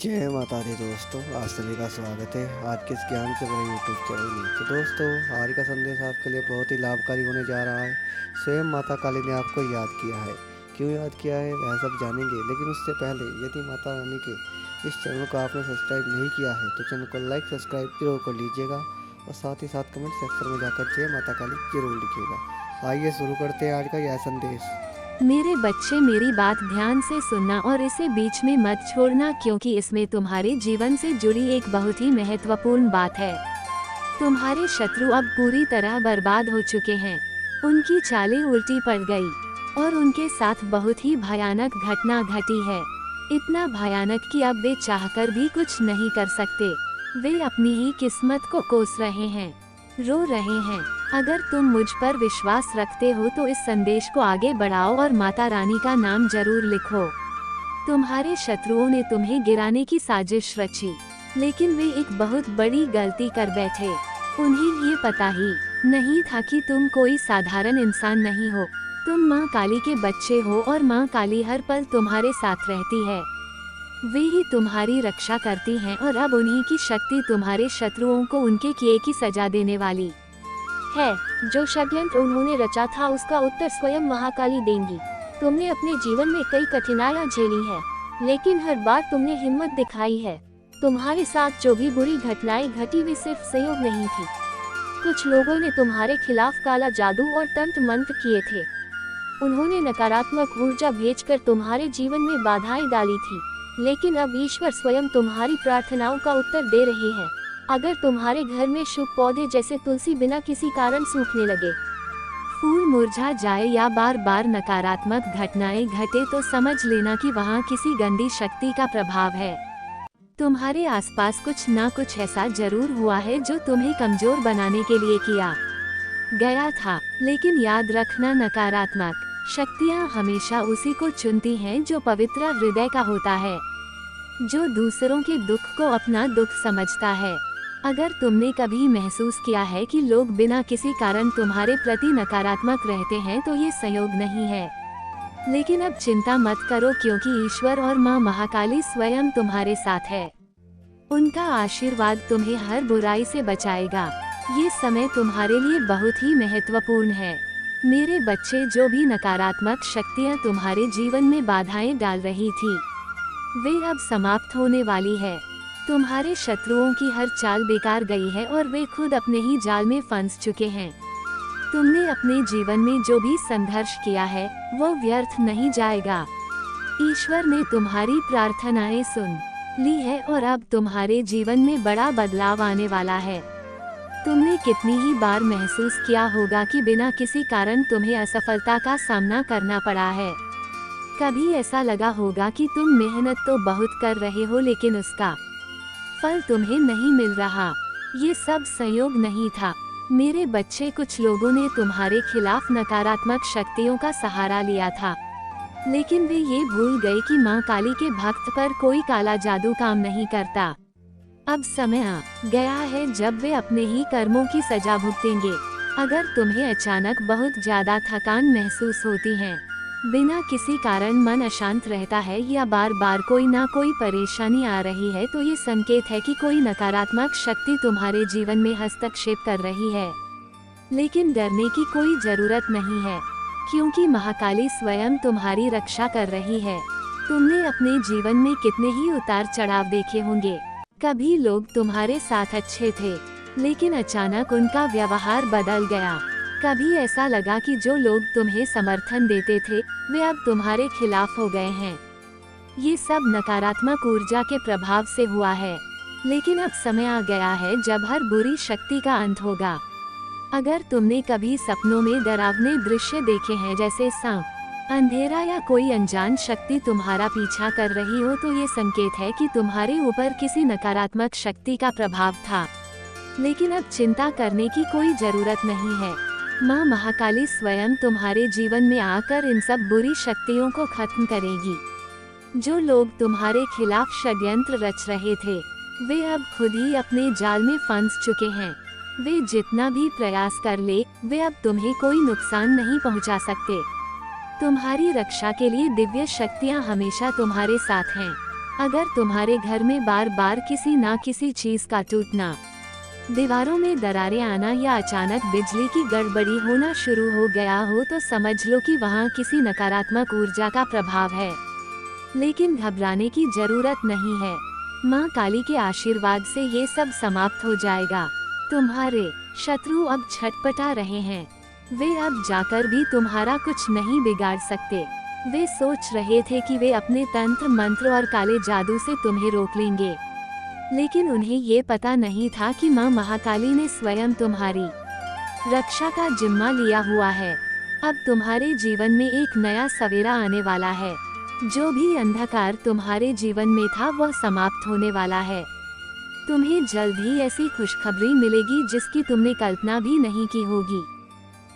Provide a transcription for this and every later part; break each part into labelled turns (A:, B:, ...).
A: जय माता दी दोस्तों, आप सभी का स्वागत है आज के इस ज्ञान से बड़े यूट्यूब चैनल में। तो दोस्तों, आज का संदेश आपके लिए बहुत ही लाभकारी होने जा रहा है। स्वयं माता काली ने आपको याद किया है। क्यों याद किया है वह सब जानेंगे, लेकिन उससे पहले यदि माता रानी के इस चैनल को आपने सब्सक्राइब नहीं किया है तो चैनल को लाइक सब्सक्राइब जरूर कर लीजिएगा और साथ ही साथ कमेंट सेक्शन में जाकर जय माता काली जरूर लिखिएगा। आइए शुरू करते हैं आज का यह संदेश।
B: मेरे बच्चे, मेरी बात ध्यान से सुनना और इसे बीच में मत छोड़ना, क्योंकि इसमें तुम्हारे जीवन से जुड़ी एक बहुत ही महत्वपूर्ण बात है। तुम्हारे शत्रु अब पूरी तरह बर्बाद हो चुके हैं। उनकी चालें उल्टी पड़ गई और उनके साथ बहुत ही भयानक घटना घटी है। इतना भयानक कि अब वे चाहकर भी कुछ नहीं कर सकते। वे अपनी ही किस्मत को कोस रहे हैं, रो रहे हैं। अगर तुम मुझ पर विश्वास रखते हो तो इस संदेश को आगे बढ़ाओ और माता रानी का नाम जरूर लिखो। तुम्हारे शत्रुओं ने तुम्हें गिराने की साजिश रची, लेकिन वे एक बहुत बड़ी गलती कर बैठे। उन्हें ये पता ही नहीं था कि तुम कोई साधारण इंसान नहीं हो। तुम माँ काली के बच्चे हो और माँ काली हर पल तुम्हारे साथ रहती है। वे ही तुम्हारी रक्षा करती हैं और अब उन्हीं की शक्ति तुम्हारे शत्रुओं को उनके किए की सजा देने वाली है। जो षड्यंत्र उन्होंने रचा था उसका उत्तर स्वयं महाकाली देंगी। तुमने अपने जीवन में कई कठिनाइयां झेली हैं, लेकिन हर बार तुमने हिम्मत दिखाई है। तुम्हारे साथ जो भी बुरी घटनाएं घटी वे सिर्फ संयोग नहीं थी। कुछ लोगों ने तुम्हारे खिलाफ काला जादू और तंत्र मंत्र किए थे। उन्होंने नकारात्मक ऊर्जा भेजकर तुम्हारे जीवन में बाधाएं डाली थी, लेकिन अब ईश्वर स्वयं तुम्हारी प्रार्थनाओं का उत्तर दे रहे हैं। अगर तुम्हारे घर में शुभ पौधे जैसे तुलसी बिना किसी कारण सूखने लगे, फूल मुरझा जाए या बार बार नकारात्मक घटनाएं घटे तो समझ लेना कि वहाँ किसी गंदी शक्ति का प्रभाव है। तुम्हारे आसपास कुछ ना कुछ ऐसा जरूर हुआ है जो तुम्हें कमजोर बनाने के लिए किया गया था। लेकिन याद रखना, नकारात्मक शक्तियाँ हमेशा उसी को चुनती हैं जो पवित्र हृदय का होता है, जो दूसरों के दुख को अपना दुख समझता है। अगर तुमने कभी महसूस किया है कि लोग बिना किसी कारण तुम्हारे प्रति नकारात्मक रहते हैं तो ये संयोग नहीं है। लेकिन अब चिंता मत करो, क्योंकि ईश्वर और माँ महाकाली स्वयं तुम्हारे साथ है। उनका आशीर्वाद तुम्हें हर बुराई से बचाएगा। ये समय तुम्हारे लिए बहुत ही महत्वपूर्ण है। मेरे बच्चे, जो भी नकारात्मक शक्तियाँ तुम्हारे जीवन में बाधाएं डाल रही थी वे अब समाप्त होने वाली है। तुम्हारे शत्रुओं की हर चाल बेकार गई है और वे खुद अपने ही जाल में फंस चुके हैं। तुमने अपने जीवन में जो भी संघर्ष किया है वो व्यर्थ नहीं जाएगा। ईश्वर ने तुम्हारी प्रार्थनाएं सुन ली है और अब तुम्हारे जीवन में बड़ा बदलाव आने वाला है। तुमने कितनी ही बार महसूस किया होगा कि बिना किसी कारण तुम्हें असफलता का सामना करना पड़ा है। कभी ऐसा लगा होगा कि तुम मेहनत तो बहुत कर रहे हो, लेकिन उसका फल तुम्हें नहीं मिल रहा। ये सब संयोग नहीं था मेरे बच्चे। कुछ लोगों ने तुम्हारे खिलाफ नकारात्मक शक्तियों का सहारा लिया था, लेकिन वे ये भूल गए कि माँ काली के भक्त पर कोई काला जादू काम नहीं करता। अब समय आ गया है जब वे अपने ही कर्मों की सजा भुगतेंगे। अगर तुम्हें अचानक बहुत ज्यादा थकान महसूस होती है, बिना किसी कारण मन अशांत रहता है या बार बार कोई ना कोई परेशानी आ रही है, तो ये संकेत है कि कोई नकारात्मक शक्ति तुम्हारे जीवन में हस्तक्षेप कर रही है। लेकिन डरने की कोई जरूरत नहीं है, क्योंकि महाकाली स्वयं तुम्हारी रक्षा कर रही है। तुमने अपने जीवन में कितने ही उतार चढ़ाव देखे होंगे। कभी लोग तुम्हारे साथ अच्छे थे, लेकिन अचानक उनका व्यवहार बदल गया। कभी ऐसा लगा कि जो लोग तुम्हें समर्थन देते थे वे अब तुम्हारे खिलाफ हो गए हैं। ये सब नकारात्मक ऊर्जा के प्रभाव से हुआ है, लेकिन अब समय आ गया है जब हर बुरी शक्ति का अंत होगा। अगर तुमने कभी सपनों में डरावने दृश्य देखे हैं, जैसे सांप, अंधेरा या कोई अनजान शक्ति तुम्हारा पीछा कर रही हो, तो ये संकेत है कि तुम्हारे ऊपर किसी नकारात्मक शक्ति का प्रभाव था। लेकिन अब चिंता करने की कोई जरूरत नहीं है। माँ महाकाली स्वयं तुम्हारे जीवन में आकर इन सब बुरी शक्तियों को खत्म करेगी। जो लोग तुम्हारे खिलाफ षड्यंत्र रच रहे थे वे अब खुद ही अपने जाल में फंस चुके हैं। वे जितना भी प्रयास कर ले, वे अब तुम्हें कोई नुकसान नहीं पहुंचा सकते। तुम्हारी रक्षा के लिए दिव्य शक्तियां हमेशा तुम्हारे साथ हैं। अगर तुम्हारे घर में बार बार किसी ना किसी चीज का टूटना, दीवारों में दरारें आना या अचानक बिजली की गड़बड़ी होना शुरू हो गया हो तो समझ लो कि वहाँ किसी नकारात्मक ऊर्जा का प्रभाव है। लेकिन घबराने की जरूरत नहीं है। माँ काली के आशीर्वाद से ये सब समाप्त हो जाएगा। तुम्हारे शत्रु अब छटपटा रहे हैं। वे अब जाकर भी तुम्हारा कुछ नहीं बिगाड़ सकते। वे सोच रहे थे कि वे अपने तंत्र मंत्र और काले जादू से तुम्हें रोक लेंगे, लेकिन उन्हें ये पता नहीं था कि माँ महाकाली ने स्वयं तुम्हारी रक्षा का जिम्मा लिया हुआ है। अब तुम्हारे जीवन में एक नया सवेरा आने वाला है। जो भी अंधकार तुम्हारे जीवन में था वह समाप्त होने वाला है। तुम्हें जल्द ही ऐसी खुशखबरी मिलेगी जिसकी तुमने कल्पना भी नहीं की होगी।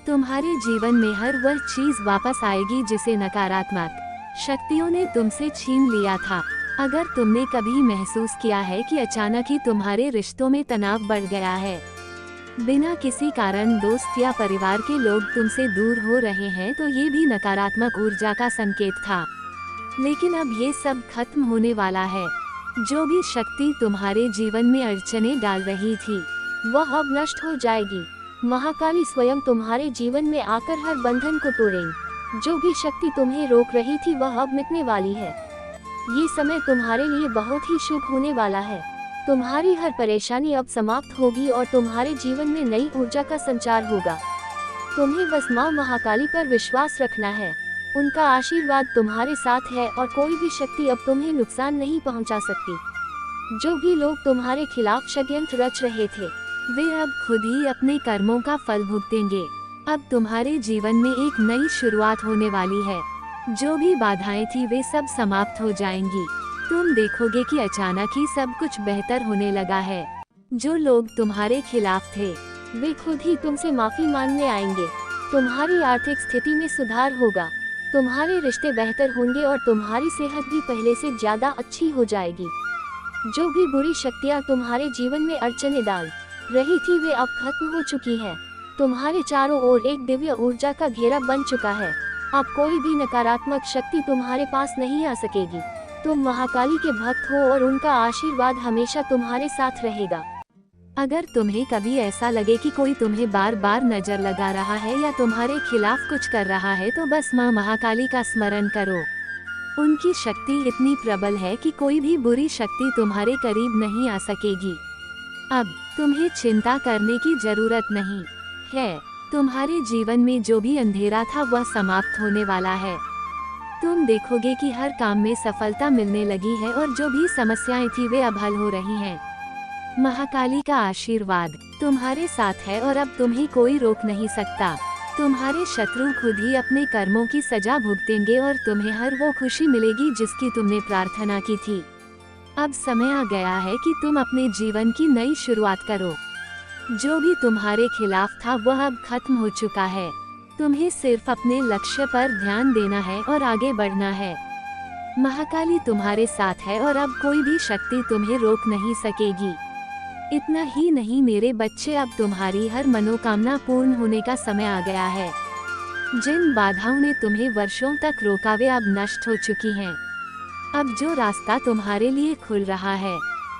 B: तुम्हारे जीवन में हर वह चीज वापस आएगी जिसे नकारात्मक शक्तियों ने तुमसे छीन लिया था। अगर तुमने कभी महसूस किया है कि अचानक ही तुम्हारे रिश्तों में तनाव बढ़ गया है, बिना किसी कारण दोस्त या परिवार के लोग तुमसे दूर हो रहे हैं, तो ये भी नकारात्मक ऊर्जा का संकेत था। लेकिन अब ये सब खत्म होने वाला है। जो भी शक्ति तुम्हारे जीवन में अड़चने डाल रही थी वह अब नष्ट हो जाएगी। महाकाली स्वयं तुम्हारे जीवन में आकर हर बंधन को तोड़ेंगी। जो भी शक्ति तुम्हें रोक रही थी वह अब मिटने वाली है। ये समय तुम्हारे लिए बहुत ही शुभ होने वाला है। तुम्हारी हर परेशानी अब समाप्त होगी और तुम्हारे जीवन में नई ऊर्जा का संचार होगा। तुम्हें बस माँ महाकाली पर विश्वास रखना है। उनका आशीर्वाद तुम्हारे साथ है और कोई भी शक्ति अब तुम्हें नुकसान नहीं पहुंचा सकती। जो भी लोग तुम्हारे खिलाफ षड्यंत्र रच रहे थे वे अब खुद ही अपने कर्मों का फल भुगतेंगे। अब तुम्हारे जीवन में एक नई शुरुआत होने वाली है। जो भी बाधाएं थी वे सब समाप्त हो जाएंगी। तुम देखोगे कि अचानक ही सब कुछ बेहतर होने लगा है। जो लोग तुम्हारे खिलाफ थे वे खुद ही तुमसे माफी मांगने आएंगे। तुम्हारी आर्थिक स्थिति में सुधार होगा। तुम्हारे रिश्ते बेहतर होंगे और तुम्हारी सेहत भी पहले से ज्यादा अच्छी हो जाएगी। जो भी बुरी शक्तियाँ तुम्हारे जीवन में अड़चने डाल रही थी वे अब खत्म हो चुकी है। तुम्हारे चारों ओर एक दिव्य ऊर्जा का घेरा बन चुका है। अब कोई भी नकारात्मक शक्ति तुम्हारे पास नहीं आ सकेगी। तुम महाकाली के भक्त हो और उनका आशीर्वाद हमेशा तुम्हारे साथ रहेगा। अगर तुम्हें कभी ऐसा लगे कि कोई तुम्हें बार बार नजर लगा रहा है या तुम्हारे खिलाफ कुछ कर रहा है तो बस माँ महाकाली का स्मरण करो। उनकी शक्ति इतनी प्रबल है कि कोई भी बुरी शक्ति तुम्हारे करीब नहीं आ सकेगी। अब तुम्हें चिंता करने की जरूरत नहीं है। तुम्हारे जीवन में जो भी अंधेरा था वह समाप्त होने वाला है। तुम देखोगे कि हर काम में सफलता मिलने लगी है और जो भी समस्याएं थी वे अब हल हो रही हैं। महाकाली का आशीर्वाद तुम्हारे साथ है और अब तुम्हें कोई रोक नहीं सकता। तुम्हारे शत्रु खुद ही अपने कर्मों की सजा भुगतेंगे और तुम्हें हर वो खुशी मिलेगी जिसकी तुमने प्रार्थना की थी। अब समय आ गया है कि तुम अपने जीवन की नई शुरुआत करो। जो भी तुम्हारे खिलाफ था वह अब खत्म हो चुका है। तुम्हें सिर्फ अपने लक्ष्य पर ध्यान देना है और आगे बढ़ना है। महाकाली तुम्हारे साथ है और अब कोई भी शक्ति तुम्हें रोक नहीं सकेगी। इतना ही नहीं मेरे बच्चे, अब तुम्हारी हर मनोकामना पूर्ण होने का समय आ गया है। जिन बाधाओं ने तुम्हें वर्षों तक रोका वे अब नष्ट हो चुकी हैं। अब जो रास्ता तुम्हारे लिए खुल रहा है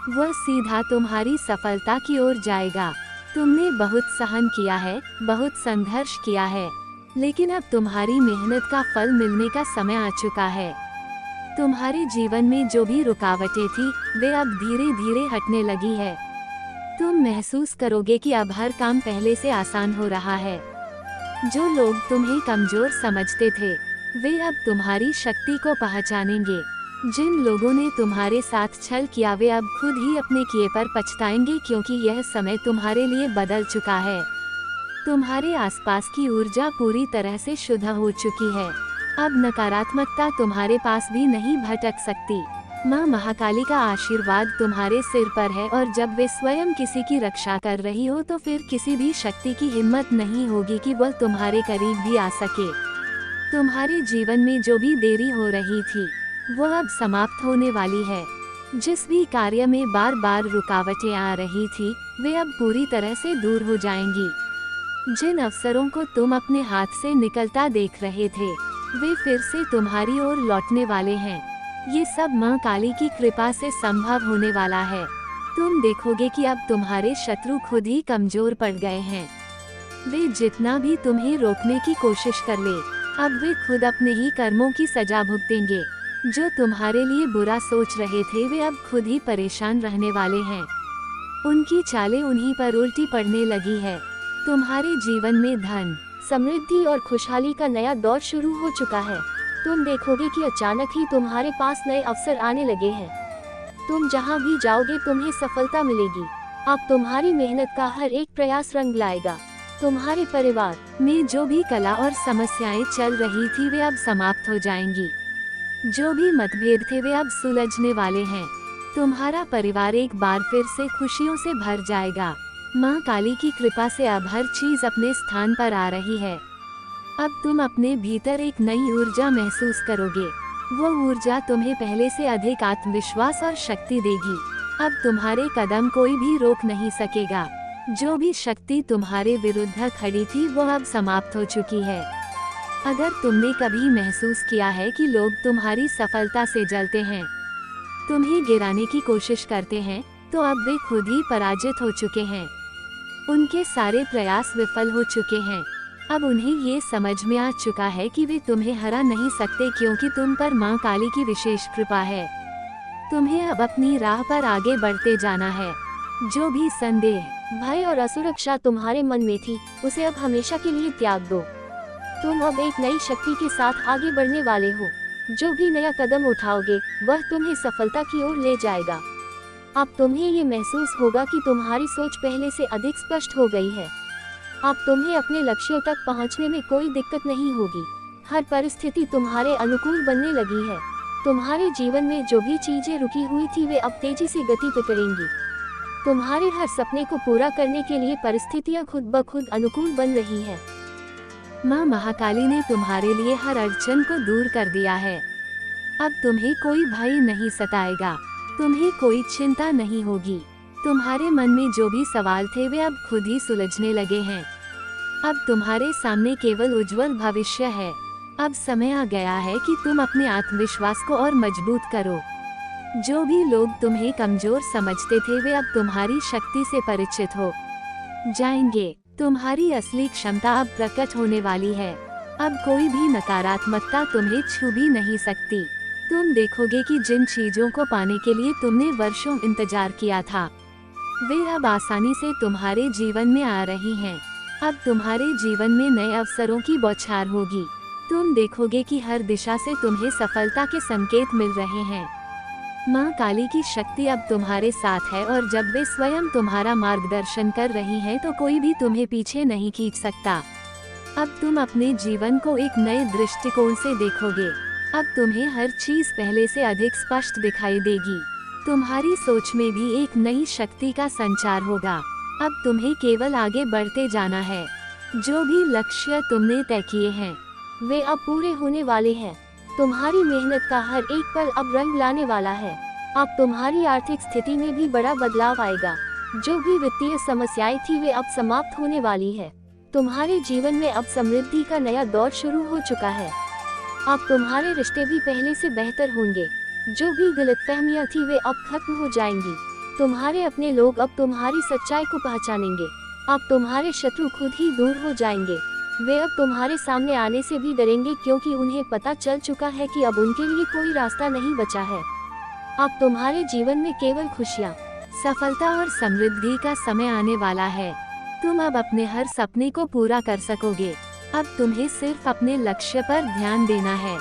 B: वह सीधा तुम्हारी सफलता की ओर जाएगा। तुमने बहुत सहन किया है, बहुत संघर्ष किया है, लेकिन अब तुम्हारी मेहनत का फल मिलने का समय आ चुका है। तुम्हारे जीवन में जो भी रुकावटें थी वे अब धीरे धीरे हटने लगी है। तुम महसूस करोगे कि अब हर काम पहले से आसान हो रहा है। जो लोग तुम्हें कमजोर समझते थे वे अब तुम्हारी शक्ति को पहचानेंगे। जिन लोगों ने तुम्हारे साथ छल किया वे अब खुद ही अपने किए पर पछताएंगे, क्योंकि यह समय तुम्हारे लिए बदल चुका है। तुम्हारे आसपास की ऊर्जा पूरी तरह से शुद्ध हो चुकी है। अब नकारात्मकता तुम्हारे पास भी नहीं भटक सकती। माँ महाकाली का आशीर्वाद तुम्हारे सिर पर है और जब वे स्वयं किसी की रक्षा कर रही हो तो फिर किसी भी शक्ति की हिम्मत नहीं होगी कि वह तुम्हारे करीब भी आ सके। तुम्हारे जीवन में जो भी देरी हो रही थी वह अब समाप्त होने वाली है। जिस भी कार्य में बार बार रुकावटें आ रही थी वे अब पूरी तरह से दूर हो जाएंगी। जिन अवसरों को तुम अपने हाथ से निकलता देख रहे थे वे फिर से तुम्हारी ओर लौटने वाले हैं। ये सब माँ काली की कृपा से संभव होने वाला है। तुम देखोगे कि अब तुम्हारे शत्रु खुद ही कमजोर पड़ गए हैं। वे जितना भी तुम्हें रोकने की कोशिश कर ले, अब वे खुद अपने ही कर्मों की सजा भुगतेंगे। जो तुम्हारे लिए बुरा सोच रहे थे वे अब खुद ही परेशान रहने वाले हैं। उनकी चालें उन्हीं पर उल्टी पड़ने लगी है। तुम्हारे जीवन में धन,
C: समृद्धि और खुशहाली का नया दौर शुरू हो चुका है। तुम देखोगे कि अचानक ही तुम्हारे पास नए अवसर आने लगे हैं। तुम जहां भी जाओगे तुम्हें सफलता मिलेगी। अब तुम्हारी मेहनत का हर एक प्रयास रंग लाएगा। तुम्हारे परिवार
B: में जो भी कला और समस्याएं चल रही थी वे अब समाप्त हो जाएंगी। जो भी मतभेद थे वे अब सुलझने वाले हैं। तुम्हारा परिवार एक बार फिर से खुशियों से भर जाएगा। माँ काली की कृपा से अब हर चीज अपने स्थान पर आ रही है। अब तुम अपने भीतर एक नई ऊर्जा महसूस करोगे। वो ऊर्जा तुम्हें पहले से अधिक आत्मविश्वास और शक्ति देगी। अब तुम्हारे कदम कोई भी रोक नहीं सकेगा। जो भी शक्ति तुम्हारे विरुद्ध खड़ी थी वो अब समाप्त हो चुकी है। अगर तुमने कभी महसूस किया है कि लोग तुम्हारी सफलता से जलते हैं, तुम्हें गिराने की कोशिश करते हैं, तो अब वे खुद ही पराजित हो चुके हैं। उनके सारे प्रयास विफल हो चुके हैं। अब उन्हें ये समझ में आ चुका है कि वे तुम्हें हरा नहीं सकते क्योंकि तुम पर माँ काली की विशेष कृपा है। तुम्हें अब अपनी राह पर आगे बढ़ते जाना है। जो भी संदेह,
C: भय और असुरक्षा तुम्हारे मन में थी उसे अब हमेशा के लिए त्याग दो। तुम अब एक नई शक्ति के साथ आगे बढ़ने वाले हो। जो भी नया कदम उठाओगे वह तुम्हें सफलता की ओर ले जाएगा। अब तुम्हें ये महसूस होगा कि तुम्हारी सोच पहले से अधिक स्पष्ट हो गई है। अब तुम्हें अपने लक्ष्यों तक पहुंचने में कोई दिक्कत नहीं होगी। हर परिस्थिति तुम्हारे अनुकूल बनने लगी है। तुम्हारे जीवन में जो भी चीजें रुकी हुई थी वे अब तेजी से गति पकड़ेंगी। तुम्हारे हर सपने को पूरा करने के लिए परिस्थितियां खुद ब खुद अनुकूल बन रही है।
B: माँ महाकाली ने तुम्हारे लिए हर अड़चन को दूर कर दिया है। अब तुम्हें कोई भय नहीं सताएगा। तुम्हें कोई चिंता नहीं होगी। तुम्हारे मन में जो भी सवाल थे वे अब खुद ही सुलझने लगे हैं। अब तुम्हारे सामने केवल उज्जवल भविष्य है। अब समय आ गया है कि तुम अपने आत्मविश्वास को और मजबूत करो। जो भी लोग तुम्हें कमजोर समझते थे वे अब तुम्हारी शक्ति से परिचित हो जाएंगे। तुम्हारी असली क्षमता अब प्रकट होने वाली है। अब कोई भी नकारात्मकता तुम्हें छू भी नहीं सकती। तुम देखोगे कि जिन चीजों को पाने के लिए तुमने वर्षों इंतजार किया था वे अब आसानी से तुम्हारे जीवन में आ रही हैं। अब तुम्हारे जीवन में नए अवसरों की बौछार होगी। तुम देखोगे कि हर दिशा से तुम्हें सफलता के संकेत मिल रहे हैं। माँ काली की शक्ति अब तुम्हारे साथ है और जब वे स्वयं तुम्हारा मार्गदर्शन कर रही हैं तो कोई भी तुम्हें पीछे नहीं खींच सकता। अब तुम अपने जीवन को एक नए दृष्टिकोण से देखोगे। अब तुम्हें हर चीज पहले से अधिक स्पष्ट दिखाई देगी। तुम्हारी सोच में भी एक नई शक्ति का संचार होगा। अब तुम्हें केवल आगे बढ़ते जाना है। जो भी लक्ष्य तुमने तय किए हैं
C: वे अब पूरे होने वाले हैं। तुम्हारी मेहनत का हर एक पल अब रंग लाने वाला है। अब तुम्हारी आर्थिक स्थिति में भी बड़ा बदलाव आएगा। जो भी वित्तीय समस्याएं थी वे अब समाप्त होने वाली है। तुम्हारे जीवन में अब समृद्धि का नया दौर शुरू हो चुका है। अब तुम्हारे रिश्ते भी पहले से बेहतर होंगे। जो भी गलतफहमियां थी वे अब खत्म हो जाएंगी। तुम्हारे अपने लोग अब तुम्हारी सच्चाई को पहचानेंगे। अब तुम्हारे शत्रु खुद ही दूर हो जाएंगे। वे अब तुम्हारे सामने आने से भी डरेंगे क्योंकि उन्हें पता चल चुका है कि अब उनके लिए कोई रास्ता नहीं बचा है। अब तुम्हारे जीवन में केवल खुशियाँ,
B: सफलता और समृद्धि का समय आने वाला है। तुम अब अपने हर सपने को पूरा कर सकोगे। अब तुम्हें सिर्फ अपने लक्ष्य पर ध्यान देना है।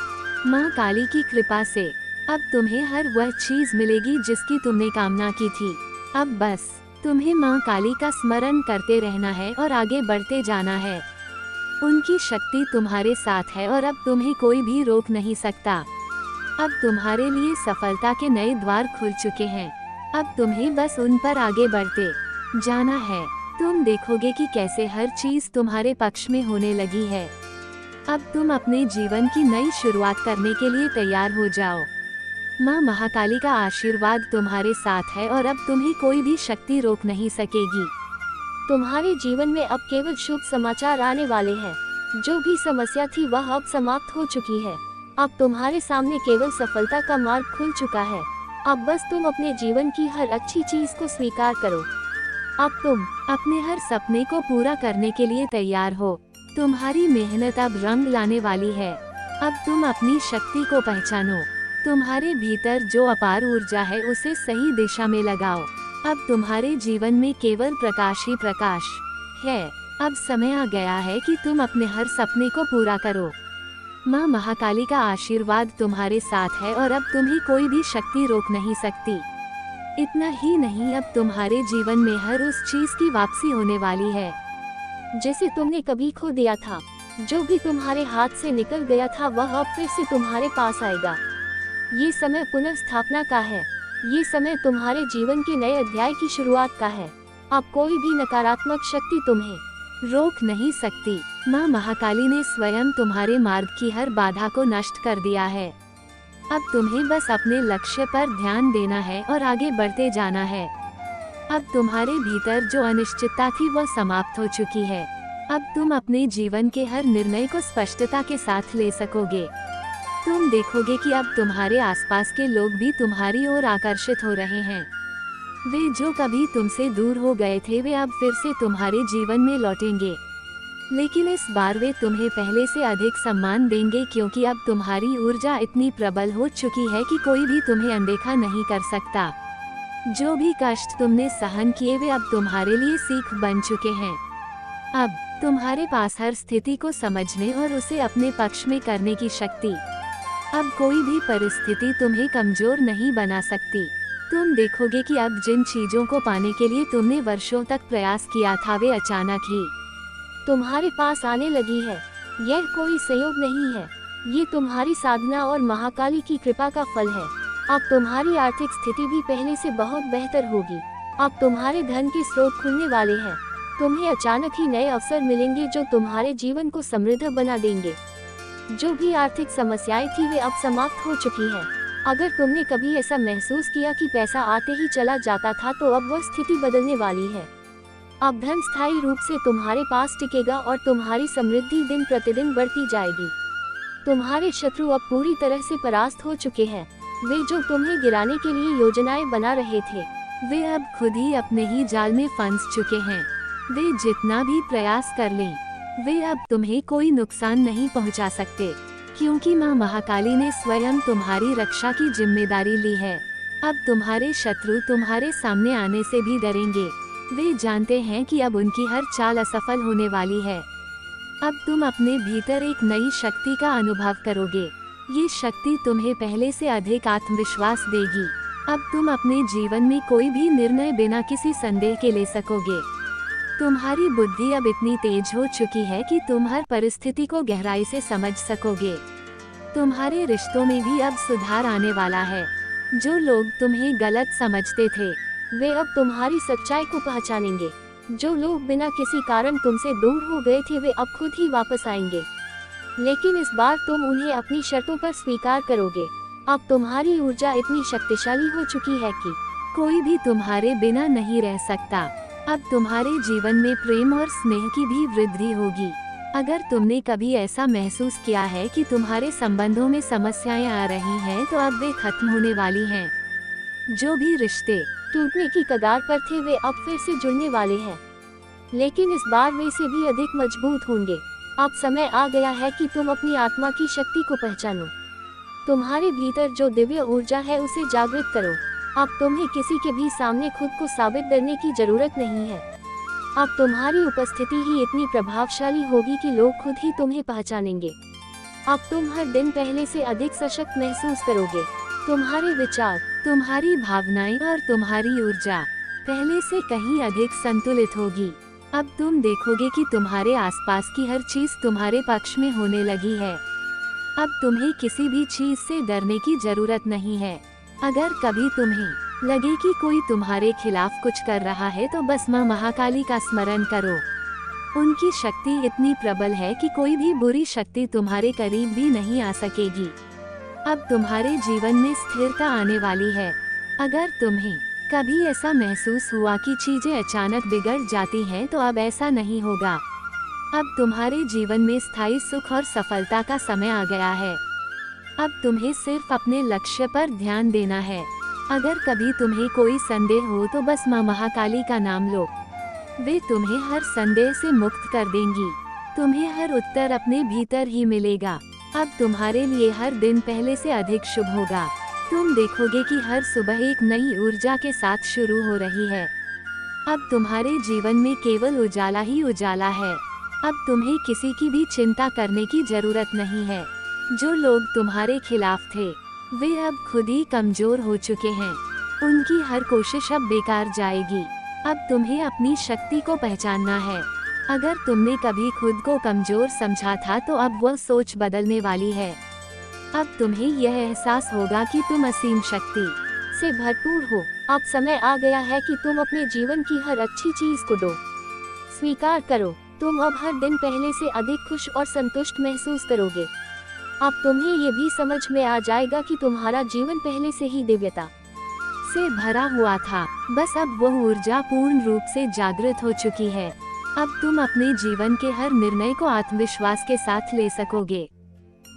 B: माँ काली की कृपा से अब तुम्हें हर वह चीज मिलेगी जिसकी तुमने कामना की थी। अब बस तुम्हें माँ काली का स्मरण करते रहना है और आगे बढ़ते जाना है। उनकी शक्ति तुम्हारे साथ है और अब तुम्हें कोई भी रोक नहीं सकता। अब तुम्हारे लिए सफलता के नए द्वार खुल चुके हैं। अब तुम्हें बस उन पर आगे बढ़ते जाना है। तुम देखोगे कि कैसे हर चीज तुम्हारे पक्ष में होने लगी है। अब तुम अपने जीवन की नई शुरुआत करने के लिए तैयार हो जाओ। माँ महाकाली का आशीर्वाद तुम्हारे साथ है और अब तुम्हें कोई भी शक्ति रोक नहीं सकेगी।
C: तुम्हारे जीवन में अब केवल शुभ समाचार आने वाले हैं। जो भी समस्या थी वह अब समाप्त हो चुकी है। अब तुम्हारे सामने केवल सफलता का मार्ग खुल चुका है। अब बस तुम अपने जीवन की हर अच्छी चीज को स्वीकार करो। अब तुम
B: अपने हर सपने को पूरा करने के लिए तैयार हो। तुम्हारी मेहनत अब रंग लाने वाली है। अब तुम अपनी शक्ति को पहचानो। तुम्हारे भीतर जो अपार ऊर्जा है उसे सही दिशा में लगाओ। अब तुम्हारे जीवन में केवल प्रकाश ही प्रकाश है। अब समय आ गया है कि तुम अपने हर सपने को पूरा करो। माँ महाकाली का आशीर्वाद तुम्हारे साथ है और अब तुम्हें कोई भी शक्ति रोक नहीं सकती। इतना ही नहीं, अब तुम्हारे जीवन में हर उस चीज की वापसी होने वाली है
C: जिसे तुमने कभी खो दिया था। जो भी तुम्हारे हाथ से निकल गया था वह अब फिर से तुम्हारे पास आएगा। ये समय पुनर्स्थापना का है। ये समय तुम्हारे जीवन के नए अध्याय की शुरुआत का है। अब कोई भी नकारात्मक शक्ति तुम्हें
B: रोक नहीं सकती। माँ महाकाली ने स्वयं तुम्हारे मार्ग की हर बाधा को नष्ट कर दिया है। अब तुम्हें बस अपने लक्ष्य पर ध्यान देना है और आगे बढ़ते जाना है। अब तुम्हारे भीतर जो अनिश्चितता थी वह समाप्त हो चुकी है। अब तुम अपने जीवन के हर निर्णय को स्पष्टता के साथ ले सकोगे। तुम देखोगे कि अब तुम्हारे आसपास के लोग भी तुम्हारी ओर आकर्षित हो रहे हैं। वे जो कभी तुमसे दूर हो गए थे वे अब फिर से तुम्हारे जीवन में लौटेंगे। लेकिन इस बार वे तुम्हें पहले से अधिक सम्मान देंगे, क्योंकि अब तुम्हारी ऊर्जा इतनी प्रबल हो चुकी है कि कोई भी तुम्हें अनदेखा नहीं कर सकता। जो भी कष्ट तुमने सहन किए वे अब तुम्हारे लिए सीख बन चुके हैं। अब तुम्हारे पास हर स्थिति को समझने और उसे अपने पक्ष में करने की शक्ति। अब कोई भी परिस्थिति तुम्हें कमजोर नहीं बना सकती। तुम देखोगे कि अब जिन चीजों को पाने के लिए तुमने वर्षों तक प्रयास किया था वे अचानक ही
C: तुम्हारे पास आने लगी है। यह कोई संयोग नहीं है, ये तुम्हारी साधना और महाकाली की कृपा का फल है। अब तुम्हारी आर्थिक स्थिति भी पहले से बहुत बेहतर होगी। अब तुम्हारे धन के स्रोत खुलने वाले हैं। तुम्हें अचानक ही नए अवसर मिलेंगे जो तुम्हारे जीवन को समृद्ध बना देंगे। जो भी आर्थिक समस्याएं थी वे अब समाप्त हो चुकी हैं। अगर तुमने कभी ऐसा महसूस किया कि पैसा आते ही चला जाता था तो अब वह स्थिति बदलने वाली है। अब धन स्थायी रूप से तुम्हारे पास टिकेगा और तुम्हारी समृद्धि दिन प्रतिदिन बढ़ती जाएगी। तुम्हारे शत्रु अब पूरी तरह से परास्त हो चुके हैं। वे जो तुम्हें गिराने के लिए योजनाएं बना रहे थे
B: वे अब खुद ही अपने ही जाल में फंस चुके हैं। वे जितना भी प्रयास कर लें वे अब तुम्हें कोई नुकसान नहीं पहुंचा सकते, क्योंकि माँ महाकाली ने स्वयं तुम्हारी रक्षा की जिम्मेदारी ली है। अब तुम्हारे शत्रु तुम्हारे सामने आने से भी डरेंगे। वे जानते हैं कि अब उनकी हर चाल असफल होने वाली है। अब तुम अपने भीतर एक नई शक्ति का अनुभव करोगे। ये शक्ति तुम्हें पहले से अधिक आत्मविश्वास देगी। अब तुम अपने जीवन में कोई भी निर्णय बिना किसी संदेह के ले सकोगे। तुम्हारी बुद्धि अब इतनी तेज हो चुकी है कि तुम हर परिस्थिति को गहराई से समझ सकोगे। तुम्हारे रिश्तों में भी अब सुधार आने वाला है। जो लोग तुम्हें गलत समझते थे
C: वे अब तुम्हारी सच्चाई को पहचानेंगे। जो लोग बिना किसी कारण तुमसे दूर हो गए थे वे अब खुद ही वापस आएंगे। लेकिन इस बार तुम उन्हें अपनी शर्तों पर स्वीकार करोगे। अब तुम्हारी ऊर्जा इतनी शक्तिशाली हो चुकी है कि
B: कोई भी तुम्हारे बिना नहीं रह सकता। अब तुम्हारे जीवन में प्रेम और स्नेह की भी वृद्धि होगी। अगर तुमने कभी ऐसा महसूस किया है कि तुम्हारे संबंधों में समस्याएं आ रही हैं, तो अब वे खत्म होने वाली हैं। जो भी रिश्ते
C: टूटने की कगार पर थे वे अब फिर से जुड़ने वाले हैं, लेकिन इस बार वे से भी अधिक मजबूत होंगे। अब समय आ गया है कि तुम अपनी आत्मा की शक्ति को पहचानो। तुम्हारे भीतर जो दिव्य ऊर्जा है उसे जागृत करो। अब तुम्हें किसी के भी सामने खुद को साबित करने की जरूरत नहीं है। अब तुम्हारी उपस्थिति ही इतनी प्रभावशाली होगी कि लोग खुद ही तुम्हें पहचानेंगे। अब तुम हर दिन पहले से अधिक सशक्त महसूस करोगे। तुम्हारे विचार,
B: तुम्हारी भावनाएं और तुम्हारी ऊर्जा पहले से कहीं अधिक संतुलित होगी। अब तुम देखोगे कि तुम्हारे आसपास की हर चीज तुम्हारे पक्ष में होने लगी है। अब तुम्हें किसी भी चीज से डरने की जरूरत नहीं है। अगर कभी तुम्हें लगे कि कोई तुम्हारे खिलाफ कुछ कर रहा है तो बस माँ महाकाली का स्मरण करो। उनकी शक्ति इतनी प्रबल है कि कोई भी बुरी शक्ति तुम्हारे करीब भी नहीं आ सकेगी। अब तुम्हारे जीवन में स्थिरता आने वाली है। अगर तुम्हें कभी ऐसा महसूस हुआ कि चीजें अचानक बिगड़ जाती हैं, तो अब ऐसा नहीं होगा। अब तुम्हारे जीवन में स्थायी सुख और सफलता का समय आ गया है। अब तुम्हें सिर्फ अपने लक्ष्य पर ध्यान देना है। अगर कभी तुम्हें कोई संदेह हो तो बस माँ महाकाली का नाम लो, वे तुम्हें हर संदेह से मुक्त कर देंगी। तुम्हें हर उत्तर अपने भीतर ही मिलेगा। अब तुम्हारे लिए हर दिन पहले से अधिक शुभ होगा। तुम देखोगे कि हर सुबह एक नई ऊर्जा के साथ शुरू हो रही है। अब तुम्हारे जीवन में केवल उजाला ही उजाला है। अब तुम्हें किसी की भी चिंता करने की जरूरत नहीं है। जो लोग तुम्हारे खिलाफ थे वे अब खुद ही कमजोर हो चुके हैं। उनकी हर कोशिश अब बेकार जाएगी। अब तुम्हें अपनी शक्ति को पहचानना है। अगर तुमने कभी खुद को कमजोर समझा था तो अब वह सोच बदलने वाली है। अब तुम्हें यह एहसास होगा कि तुम असीम शक्ति
C: से भरपूर हो। अब समय आ गया है कि तुम अपने जीवन की हर अच्छी चीज को दो। स्वीकार करो, तुम अब हर दिन पहले से अधिक खुश और संतुष्ट महसूस करोगे। अब तुम्हें ये भी समझ में आ जाएगा कि तुम्हारा जीवन पहले से ही दिव्यता
B: से भरा हुआ था। बस अब वह ऊर्जा पूर्ण रूप से जागृत हो चुकी है। अब तुम अपने जीवन के हर निर्णय को आत्मविश्वास के साथ ले सकोगे।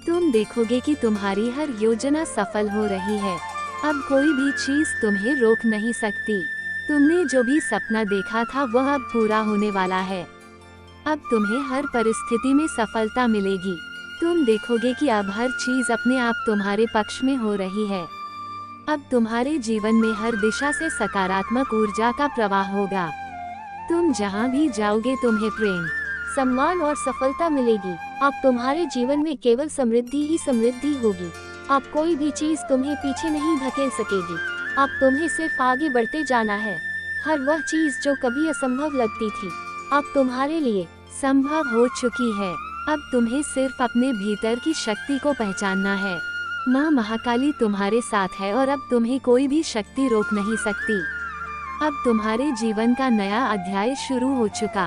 B: तुम देखोगे कि तुम्हारी हर योजना सफल हो रही है। अब कोई भी चीज तुम्हें रोक नहीं सकती। तुमने जो भी सपना देखा था वह अब पूरा होने वाला है। अब तुम्हें हर परिस्थिति में सफलता मिलेगी। तुम देखोगे कि अब हर चीज अपने आप तुम्हारे पक्ष में हो रही है। अब तुम्हारे जीवन में हर दिशा से सकारात्मक ऊर्जा का प्रवाह होगा। तुम जहाँ भी जाओगे तुम्हें प्रेम,
C: सम्मान और सफलता मिलेगी। अब तुम्हारे जीवन में केवल समृद्धि ही समृद्धि होगी। अब कोई भी चीज तुम्हें पीछे नहीं धकेल सकेगी। अब तुम्हें सिर्फ आगे बढ़ते जाना है। हर वह चीज जो कभी असंभव लगती थी अब तुम्हारे लिए
B: संभव हो चुकी है। अब तुम्हें सिर्फ अपने भीतर की शक्ति को पहचानना है। माँ महाकाली तुम्हारे साथ है और अब तुम्हें कोई भी शक्ति रोक नहीं सकती। अब तुम्हारे जीवन का नया अध्याय शुरू हो चुका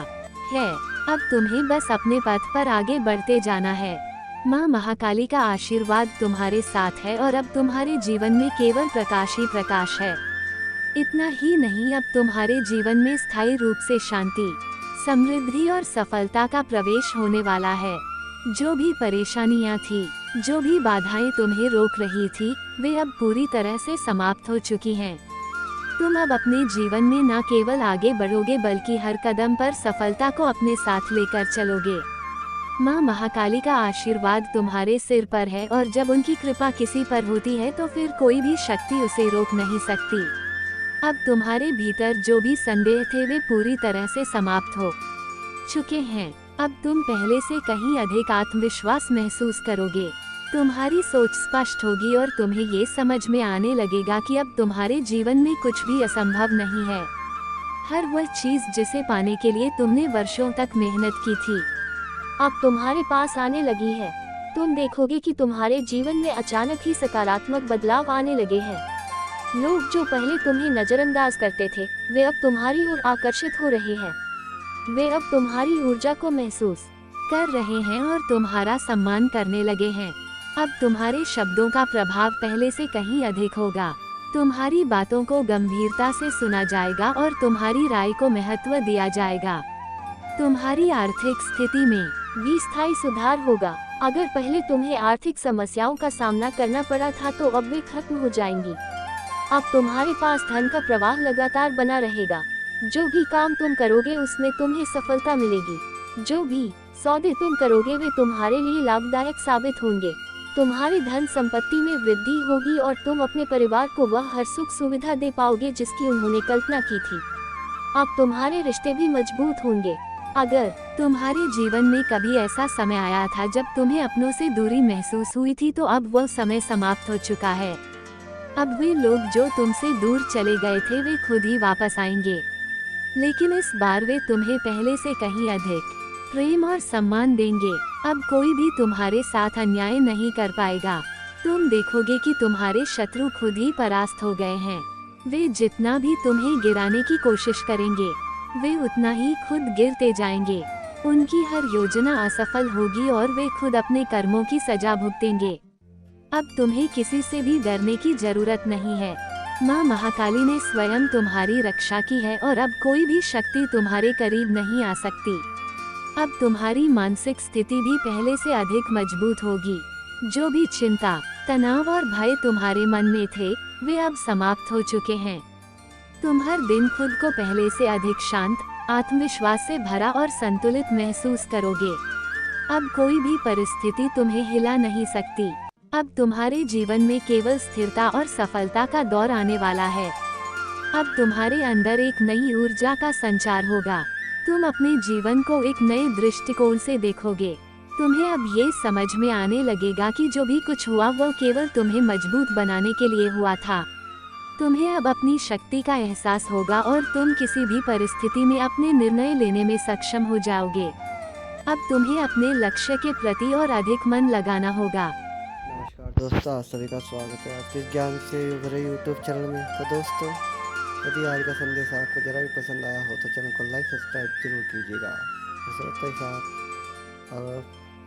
B: है। अब तुम्हें बस अपने पथ पर आगे बढ़ते जाना है। माँ महाकाली का आशीर्वाद तुम्हारे साथ है और अब तुम्हारे जीवन में केवल प्रकाश ही प्रकाश है। इतना ही नहीं, अब तुम्हारे जीवन में स्थायी रूप से शांति, समृद्धि और सफलता का प्रवेश होने वाला है। जो भी परेशानियाँ थी, जो भी बाधाएं तुम्हें रोक रही थी, वे अब पूरी तरह से समाप्त हो चुकी हैं। तुम अब अपने जीवन में न केवल आगे बढ़ोगे बल्कि हर कदम पर सफलता को अपने साथ लेकर चलोगे। माँ महाकाली का आशीर्वाद तुम्हारे सिर पर है और जब उनकी कृपा किसी पर होती है तो फिर कोई भी शक्ति उसे रोक नहीं सकती। अब तुम्हारे भीतर जो भी संदेह थे वे पूरी तरह से समाप्त हो चुके हैं। अब तुम पहले से कहीं अधिक आत्मविश्वास महसूस करोगे। तुम्हारी सोच स्पष्ट होगी और तुम्हें ये समझ में आने लगेगा कि अब तुम्हारे जीवन में कुछ भी असंभव नहीं है। हर वह चीज जिसे पाने के लिए तुमने वर्षों तक मेहनत की थी
C: अब तुम्हारे पास आने लगी है। तुम देखोगे कि तुम्हारे जीवन में अचानक ही सकारात्मक बदलाव आने लगे हैं। लोग जो पहले तुम्हें नजरअंदाज करते थे वे अब तुम्हारी ओर आकर्षित हो रहे हैं। वे अब तुम्हारी ऊर्जा को महसूस
B: कर रहे हैं और तुम्हारा सम्मान करने लगे हैं। अब तुम्हारे शब्दों का प्रभाव पहले से कहीं अधिक होगा। तुम्हारी बातों को गंभीरता से सुना जाएगा और तुम्हारी राय को महत्व दिया जाएगा। तुम्हारी आर्थिक स्थिति में
C: भी स्थायी सुधार होगा। अगर पहले तुम्हें आर्थिक समस्याओं का सामना करना पड़ा था तो अब वे खत्म हो जाएंगी। अब तुम्हारे पास धन का प्रवाह लगातार बना रहेगा। जो भी काम तुम करोगे उसमें तुम्हें सफलता मिलेगी। जो भी सौदे तुम करोगे वे तुम्हारे लिए लाभदायक साबित होंगे। तुम्हारी धन संपत्ति में वृद्धि होगी और तुम अपने परिवार को वह हर सुख सुविधा दे पाओगे जिसकी उन्होंने कल्पना की थी। अब तुम्हारे रिश्ते भी मजबूत होंगे।
B: अगर तुम्हारे जीवन में कभी ऐसा समय आया था जब तुम्हें अपनों से दूरी महसूस हुई थी तो अब वह समय समाप्त हो चुका है। अब वे लोग जो तुमसे दूर चले गए थे वे खुद ही वापस आएंगे, लेकिन इस बार वे तुम्हें पहले से कहीं अधिक प्रेम और सम्मान देंगे। अब कोई भी तुम्हारे साथ अन्याय नहीं कर पाएगा। तुम देखोगे कि तुम्हारे शत्रु खुद ही परास्त हो गए हैं। वे जितना भी तुम्हें गिराने की कोशिश करेंगे वे उतना ही खुद गिरते जाएंगे। उनकी हर योजना असफल होगी और वे खुद अपने कर्मों की सजा भुगतेंगे। अब तुम्हें किसी से भी डरने की जरूरत नहीं है। माँ महाकाली ने स्वयं तुम्हारी रक्षा की है और अब कोई भी शक्ति तुम्हारे करीब नहीं आ सकती। अब तुम्हारी मानसिक स्थिति भी पहले से अधिक मजबूत होगी। जो भी चिंता, तनाव और भय तुम्हारे मन में थे, वे अब समाप्त हो चुके हैं। तुम हर दिन खुद को पहले से अधिक शांत, आत्मविश्वास से भरा और संतुलित महसूस करोगे। अब कोई भी परिस्थिति तुम्हें हिला नहीं सकती। अब तुम्हारे जीवन में केवल स्थिरता और सफलता का दौर आने वाला है। अब तुम्हारे अंदर एक नई ऊर्जा का संचार होगा। तुम अपने जीवन को एक नए दृष्टिकोण से देखोगे। तुम्हें अब ये समझ में आने लगेगा कि जो भी कुछ हुआ वो केवल तुम्हें मजबूत बनाने के लिए हुआ था। तुम्हें अब अपनी शक्ति का एहसास होगा और तुम किसी भी परिस्थिति में अपने निर्णय लेने में सक्षम हो जाओगे। अब तुम्हें अपने लक्ष्य के प्रति और अधिक मन लगाना होगा।
A: नमस्कार दोस्तों, आप सभी का स्वागत है आज के ज्ञान से भरे यूट्यूब चैनल में। तो दोस्तों, यदि आज का संदेश आपको जरा भी पसंद आया हो तो चैनल को लाइक सब्सक्राइब जरूर कीजिएगा। साथ ही साथ और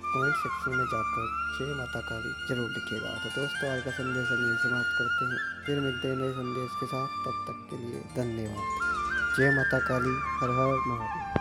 A: कमेंट सेक्शन में जाकर जय माता काली जरूर लिखिएगा। तो दोस्तों, आज का संदेश हम यहीं समाप्त करते हैं। फिर मिलते हैं नए संदेश के साथ। तब तक के लिए धन्यवाद। जय माता काली, हर हर महादेव।